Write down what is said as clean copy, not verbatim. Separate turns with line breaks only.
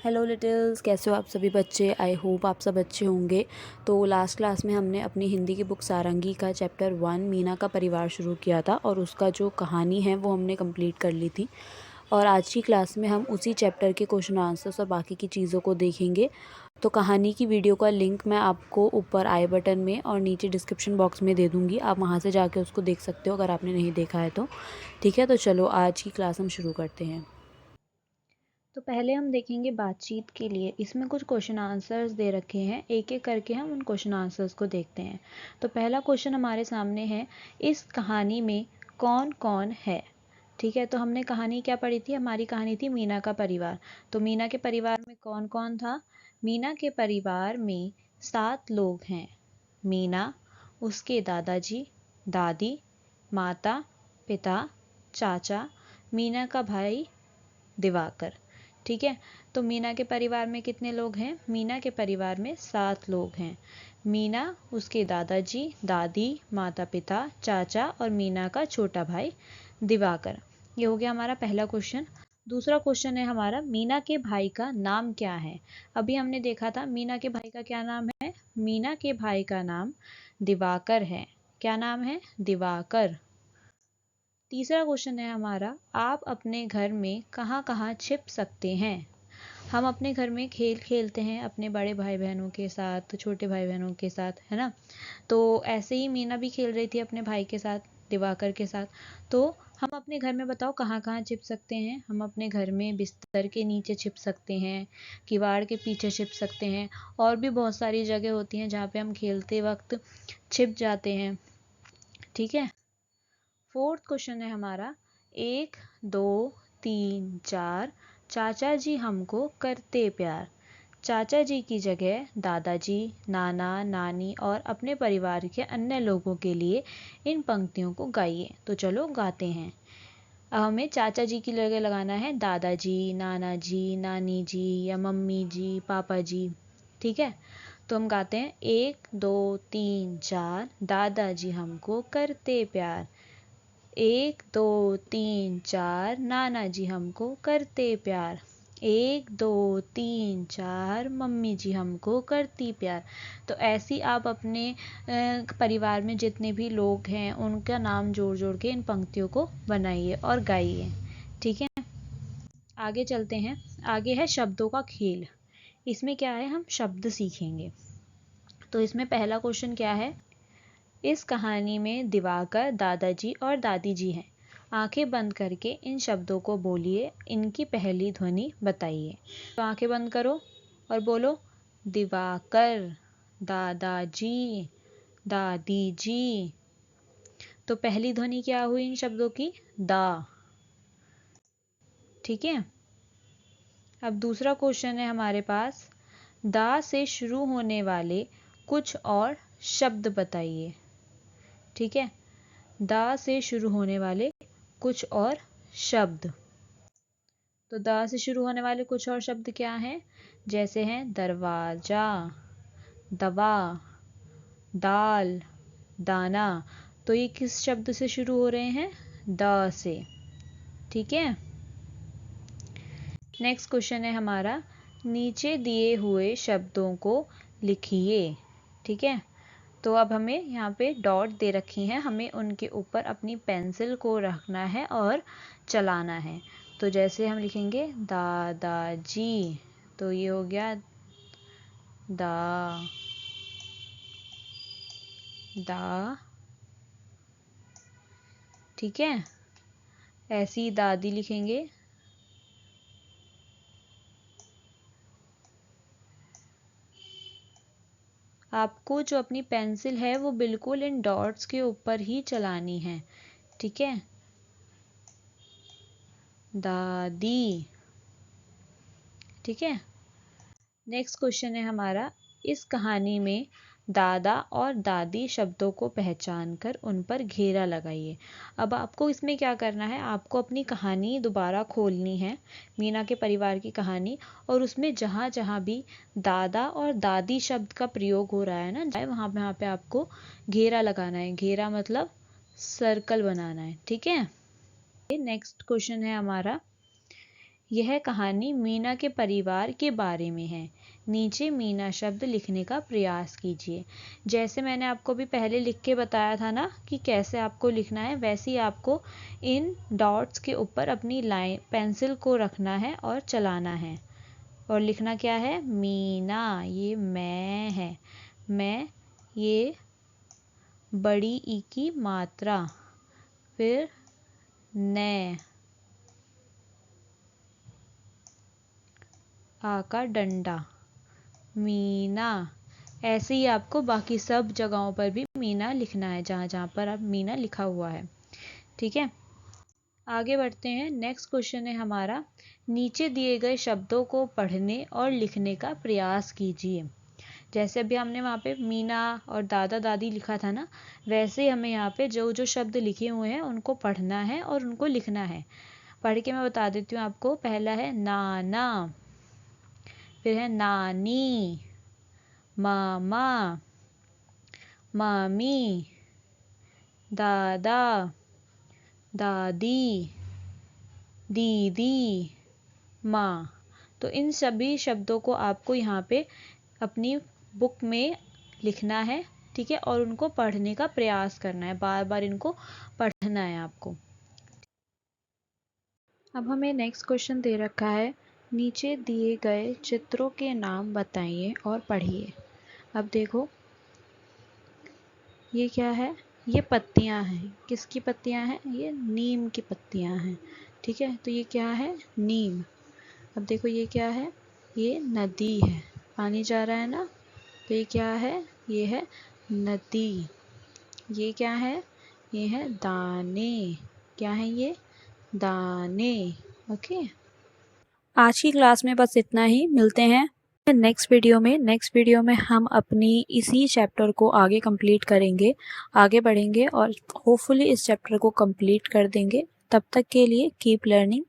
Hello Littles, कैसे हो आप सभी बच्चे। आई होप आप सब अच्छे होंगे। तो लास्ट क्लास में हमने अपनी हिंदी की बुक सारंगी का चैप्टर 1 मीना का परिवार शुरू किया था और उसका जो कहानी है वो हमने कंप्लीट कर ली थी। और आज की क्लास में हम उसी चैप्टर के क्वेश्चन आंसर्स और बाकी की चीज़ों को देखेंगे। तो कहानी की वीडियो का लिंक मैं आपको ऊपर आई बटन में और नीचे डिस्क्रिप्शन बॉक्स में दे दूँगी। आप वहाँ से जाके उसको देख सकते हो अगर आपने नहीं देखा है तो। ठीक है, तो चलो आज की क्लास हम शुरू करते हैं। तो पहले हम देखेंगे बातचीत के लिए। इसमें कुछ क्वेश्चन आंसर्स दे रखे हैं, एक एक करके हम उन क्वेश्चन आंसर्स को देखते हैं। तो पहला क्वेश्चन हमारे सामने है, इस कहानी में कौन कौन है। ठीक है, तो हमने कहानी क्या पढ़ी थी, हमारी कहानी थी मीना का परिवार। तो मीना के परिवार में कौन कौन था। मीना के परिवार में 7 लोग हैं। मीना, उसके दादाजी, दादी, माता, पिता, चाचा, मीना का भाई दिवाकर। ठीक है, तो मीना के परिवार में कितने लोग हैं। मीना के परिवार में 7 लोग हैं। मीना, उसके दादाजी, दादी, माता पिता, चाचा और मीना का छोटा भाई दिवाकर। ये हो गया हमारा पहला क्वेश्चन। दूसरा क्वेश्चन है हमारा, मीना के भाई का नाम क्या है। अभी हमने देखा था मीना के भाई का क्या नाम है। मीना के भाई का नाम दिवाकर है। क्या नाम है, दिवाकर। तीसरा क्वेश्चन है हमारा, आप अपने घर में कहाँ कहाँ छिप सकते हैं। हम अपने घर में खेल खेलते हैं अपने बड़े भाई बहनों के साथ, छोटे भाई बहनों के साथ, है ना। तो ऐसे ही मीना भी खेल रही थी अपने भाई के साथ, दिवाकर के साथ। तो हम अपने घर में बताओ कहाँ कहाँ छिप सकते हैं। हम अपने घर में बिस्तर के नीचे छिप सकते हैं, किवाड़ के पीछे छिप सकते हैं, और भी बहुत सारी जगह होती हैं जहाँ पे हम खेलते वक्त छिप जाते हैं। ठीक है। फोर्थ क्वेश्चन है हमारा, 1 2 3 4 चाचा जी हमको करते प्यार। चाचा जी की जगह दादाजी, नाना, नानी और अपने परिवार के अन्य लोगों के लिए इन पंक्तियों को गाइए। तो चलो गाते हैं। अब हमें चाचा जी की जगह लगाना है दादाजी, नाना जी, नानी जी या मम्मी जी, पापा जी। ठीक है, तो हम गाते हैं, 1 2 3 4 दादाजी हमको करते प्यार। 1 2 3 4 नाना जी हमको करते प्यार। 1 2 3 4 मम्मी जी हमको करती प्यार। तो ऐसी आप अपने परिवार में जितने भी लोग हैं उनका नाम जोड़ जोड़ के इन पंक्तियों को बनाइए और गाइए। ठीक है, आगे चलते हैं। आगे है शब्दों का खेल। इसमें क्या है, हम शब्द सीखेंगे। तो इसमें पहला क्वेश्चन क्या है, इस कहानी में दिवाकर, दादाजी और दादी जी हैं। आंखें बंद करके इन शब्दों को बोलिए, इनकी पहली ध्वनि बताइए। तो आंखें बंद करो और बोलो, दिवाकर, दादाजी, दादी जी। तो पहली ध्वनि क्या हुई इन शब्दों की, दा। ठीक है, अब दूसरा क्वेश्चन है हमारे पास, दा से शुरू होने वाले कुछ और शब्द बताइए। ठीक है, दा से शुरू होने वाले कुछ और शब्द। तो दा से शुरू होने वाले कुछ और शब्द क्या हैं, जैसे हैं दरवाजा, दवा, दाल, दाना। तो ये किस शब्द से शुरू हो रहे हैं, द से। ठीक है, नेक्स्ट क्वेश्चन है हमारा, नीचे दिए हुए शब्दों को लिखिए। ठीक है, तो अब हमें यहाँ पे डॉट दे रखी हैं, हमें उनके ऊपर अपनी पेंसिल को रखना है और चलाना है। तो जैसे हम लिखेंगे दादाजी, तो ये हो गया दा, दा। ठीक है, ऐसी ही दादी लिखेंगे, आपको जो अपनी पेंसिल है वो बिल्कुल इन डॉट्स के ऊपर ही चलानी है। ठीक है, दादी। ठीक है, नेक्स्ट क्वेश्चन है हमारा, इस कहानी में दादा और दादी शब्दों को पहचान कर उन पर घेरा लगाइए। अब आपको इसमें क्या करना है, आपको अपनी कहानी दोबारा खोलनी है, मीना के परिवार की कहानी, और उसमें जहाँ जहाँ भी दादा और दादी शब्द का प्रयोग हो रहा है ना, वहाँ पे आपको घेरा लगाना है। घेरा मतलब सर्कल बनाना है। ठीक है, नेक्स्ट क्वेश्चन है हमारा, यह कहानी मीना के परिवार के बारे में है। नीचे मीना शब्द लिखने का प्रयास कीजिए। जैसे मैंने आपको भी पहले लिख के बताया था ना कि कैसे आपको लिखना है, वैसे ही आपको इन डॉट्स के ऊपर अपनी लाइन पेंसिल को रखना है और चलाना है। और लिखना क्या है? मीना, ये मैं है, मैं, ये बड़ी ई की मात्रा, फिर नै, आ का डंडा, मीना। ऐसे ही आपको बाकी सब जगहों पर भी मीना लिखना है, जहाँ जहाँ पर आप मीना लिखा हुआ है। ठीक है, आगे बढ़ते हैं। नेक्स्ट क्वेश्चन है हमारा, नीचे दिए गए शब्दों को पढ़ने और लिखने का प्रयास कीजिए। जैसे अभी हमने वहाँ पे मीना और दादा दादी लिखा था ना, वैसे ही हमें यहाँ पे जो जो शब्द लिखे हुए हैं उनको पढ़ना है और उनको लिखना है। पढ़ के मैं बता देती हूँ आपको। पहला है नाना, फिर है नानी, मामा, मामी, दादा, दादी, दीदी, माँ। तो इन सभी शब्दों को आपको यहाँ पे अपनी बुक में लिखना है। ठीक है, और उनको पढ़ने का प्रयास करना है, बार बार इनको पढ़ना है आपको। अब हमें नेक्स्ट क्वेश्चन दे रखा है, नीचे दिए गए चित्रों के नाम बताइए और पढ़िए। अब देखो, ये क्या है? ये पत्तियां हैं। किसकी पत्तियां हैं? ये नीम की पत्तियां हैं। ठीक है, तो ये क्या है? नीम। अब देखो, ये क्या है? ये नदी है, पानी जा रहा है ना, तो ये क्या है? ये है नदी। ये क्या है? ये है दाने। क्या है ये? दाने। ओके, आज की क्लास में बस इतना ही। मिलते हैं नेक्स्ट वीडियो में। नेक्स्ट वीडियो में हम अपनी इसी चैप्टर को आगे कंप्लीट करेंगे, आगे बढ़ेंगे और होपफुली इस चैप्टर को कंप्लीट कर देंगे। तब तक के लिए कीप लर्निंग।